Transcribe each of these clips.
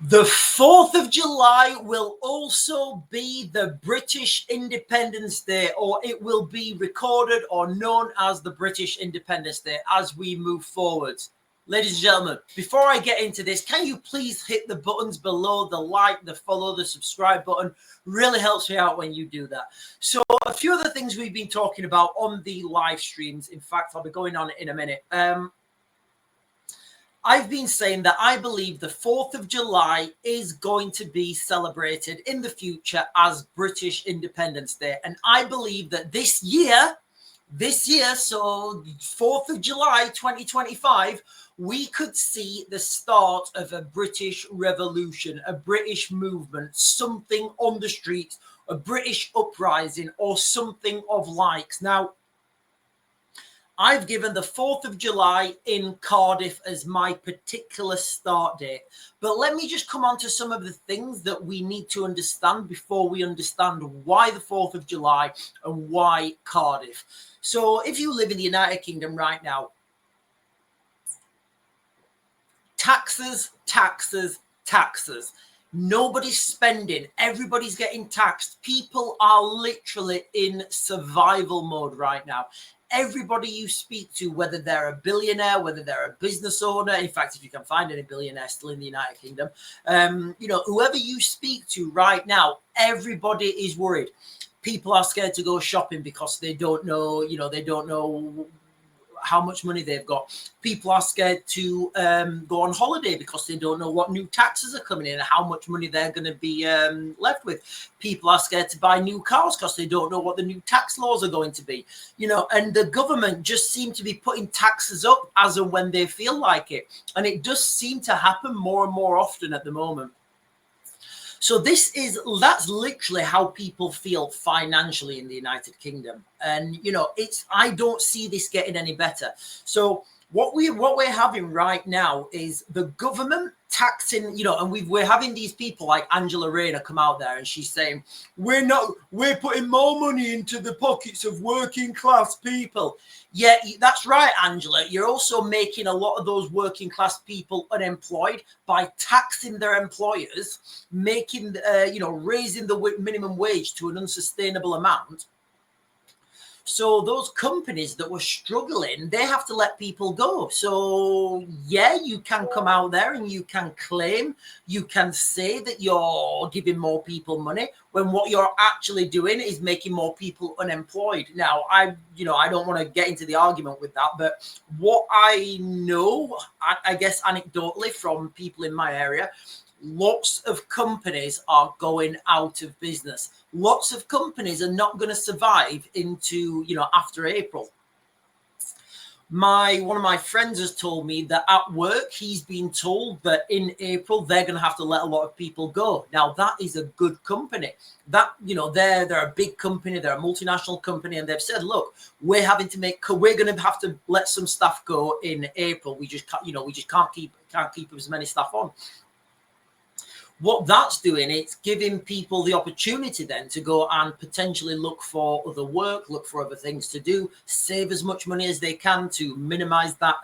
The 4th of July will also be the British Independence Day, or it will be recorded or known as the British Independence Day as we move forward. Ladies and gentlemen, before I get into this, can you please hit the buttons below, the like, the follow, the subscribe button? Really helps me out when you do that. So a few of the things we've been talking about on the live streams, in fact, I'll be going on it in a minute. I've been saying that I believe the 4th of July is going to be celebrated in the future as British Independence Day. And I believe that this year, so 4th of July, 2025, we could see the start of a British revolution, a British movement, something on the streets, a British uprising, or something of likes. Now, I've given the 4th of July in Cardiff as my particular start date. But let me just come on to some of the things that we need to understand before we understand why the 4th of July and why Cardiff. So if you live in the United Kingdom right now, taxes, taxes, taxes. Nobody's spending. Everybody's getting taxed. People are literally in survival mode right now. Everybody you speak to, whether they're a billionaire, whether they're a business owner, in fact, if you can find any billionaire still in the United Kingdom, whoever you speak to right now, everybody is worried. People are scared to go shopping because they don't know, they don't know how much money they've got. People are scared to go on holiday because they don't know what new taxes are coming in and how much money they're going to be left with. People are scared to buy new cars because they don't know what the new tax laws are going to be. And the government just seem to be putting taxes up as and when they feel like it. And it does seem to happen more and more often at the moment. So that's literally how people feel financially in the United Kingdom. And, I don't see this getting any better. So what we're having right now is the government taxing, and we're having these people like Angela Rayner come out there and she's saying, we're putting more money into the pockets of working class people. Yeah, that's right, Angela. You're also making a lot of those working class people unemployed by taxing their employers, making, raising the minimum wage to an unsustainable amount. So those companies that were struggling, they have to let people go. So yeah, you can come out there and you can claim, you can say that you're giving more people money when what you're actually doing is making more people unemployed. Now, I don't want to get into the argument with that, but what I know, I guess anecdotally from people in my area, lots of companies are going out of business. Lots of companies are not going to survive into, after April. One of my friends has told me that at work, he's been told that in April, they're going to have to let a lot of people go. Now, that is a good company. That, they're a big company, they're a multinational company, and they've said, look, we're going to have to let some staff go in April. We just can't keep as many staff on. What that's doing, it's giving people the opportunity then to go and potentially look for other work, look for other things to do, save as much money as they can to minimize that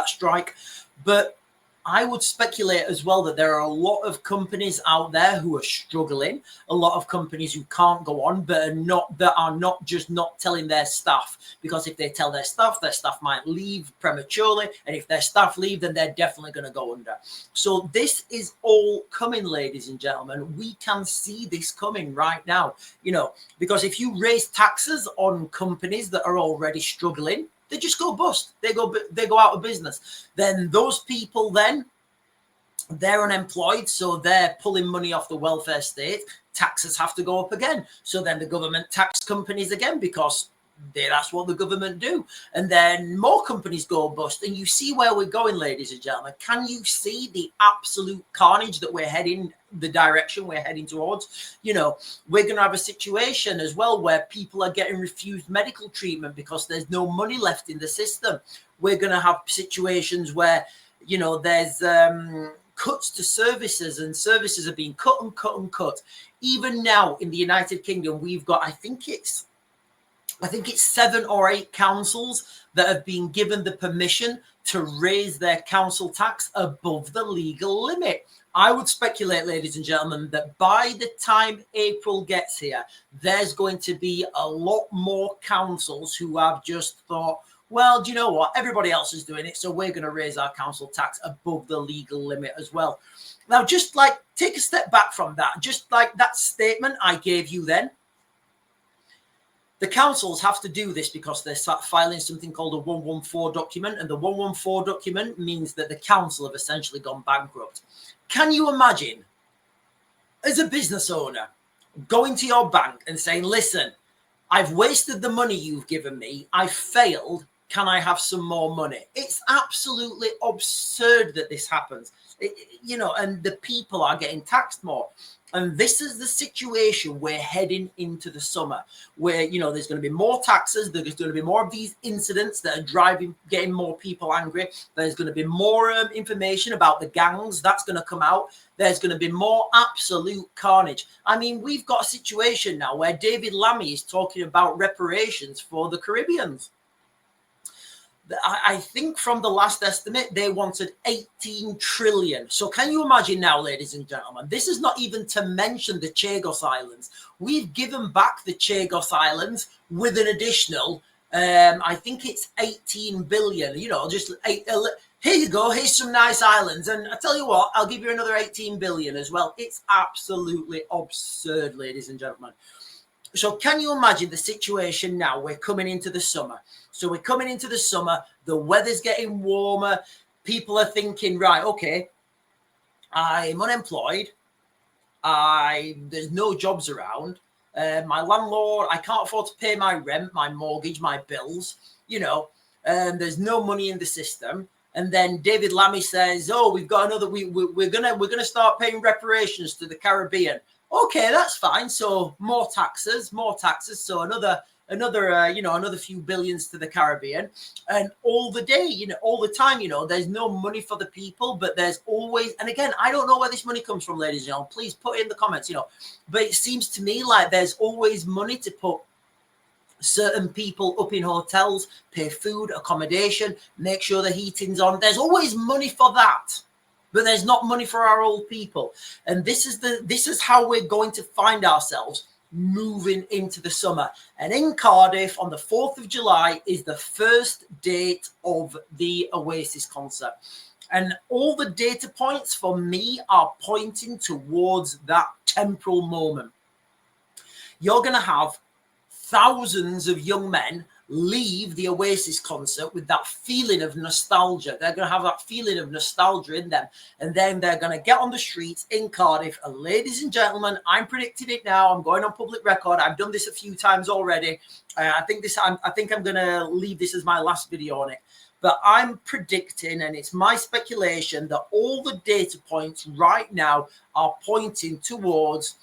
strike. But I would speculate as well that there are a lot of companies out there who are struggling, a lot of companies who can't go on, but are not just not telling their staff, because if they tell their staff might leave prematurely, and if their staff leave, then they're definitely going to go under. So this is all coming, ladies and gentlemen. We can see this coming right now, because if you raise taxes on companies that are already struggling, they just go bust. They go out of business. Then those people, they're unemployed, so they're pulling money off the welfare state. Taxes have to go up again. So then the government tax companies again, because that's what the government do. And then more companies go bust. And you see where we're going, ladies and gentlemen. Can you see the absolute carnage that we're heading, the direction we're heading towards? We're going to have a situation as well where people are getting refused medical treatment because there's no money left in the system. We're going to have situations where, there's cuts to services, and services are being cut and cut and cut. Even now in the United Kingdom, we've got, I think it's 7 or 8 councils that have been given the permission to raise their council tax above the legal limit. I would speculate, ladies and gentlemen, that by the time April gets here, there's going to be a lot more councils who have just thought, well, do you know what? Everybody else is doing it, so we're going to raise our council tax above the legal limit as well. Now, just like take a step back from that, just like that statement I gave you then, the councils have to do this because they're filing something called a 114 document, and the 114 document means that the council have essentially gone bankrupt. Can you imagine, as a business owner, going to your bank and saying, listen, I've wasted the money you've given me, I failed, can I have some more money? It's absolutely absurd that this happens, and the people are getting taxed more. And this is the situation we're heading into the summer, where, there's going to be more taxes. There's going to be more of these incidents that are getting more people angry. There's going to be more information about the gangs. That's going to come out. There's going to be more absolute carnage. I mean, we've got a situation now where David Lammy is talking about reparations for the Caribbeans. I think from the last estimate, they wanted 18 trillion. So can you imagine now, ladies and gentlemen, this is not even to mention the Chagos Islands. We've given back the Chagos Islands with an additional, I think it's 18 billion, here you go, here's some nice islands. And I tell you what, I'll give you another 18 billion as well. It's absolutely absurd, ladies and gentlemen. So can you imagine the situation now? We're coming into the summer. So we're coming into the summer. The weather's getting warmer. People are thinking, right, okay, I'm unemployed. There's no jobs around. My landlord, I can't afford to pay my rent, my mortgage, my bills. There's no money in the system. And then David Lammy says, "Oh, we've got another. We're gonna start paying reparations to the Caribbean." Okay, that's fine. So more taxes. So another few billions to the Caribbean, and all the time, there's no money for the people, but there's always, and again, I don't know where this money comes from, ladies and gentlemen. Please put it in the comments, but it seems to me like there's always money to put certain people up in hotels, pay food, accommodation, make sure the heating's on. There's always money for that. But there's not money for our old people. And this is how we're going to find ourselves moving into the summer. And in Cardiff on the 4th of July is the first date of the Oasis concert. And all the data points for me are pointing towards that temporal moment. You're going to have thousands of young men leave the Oasis concert with that feeling of nostalgia. They're going to have that feeling of nostalgia in them. And then they're going to get on the streets in Cardiff. And ladies and gentlemen, I'm predicting it now. I'm going on public record. I've done this a few times already. I think I'm going to leave this as my last video on it. But I'm predicting, and it's my speculation, that all the data points right now are pointing towards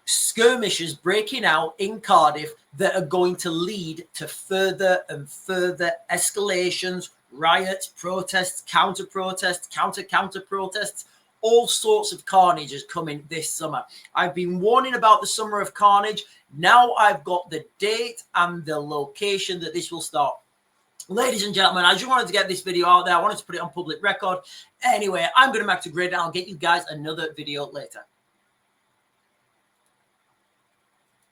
skirmishes breaking out in Cardiff that are going to lead to further and further escalations, riots, protests, counter-protests, counter-protests. All sorts of carnage is coming this summer. I've been warning about the summer of carnage. Now I've got the date and the location that this will start. Ladies and gentlemen, I just wanted to get this video out there. I wanted to put it on public record. Anyway, I'm going to make it great, and I'll get you guys another video later.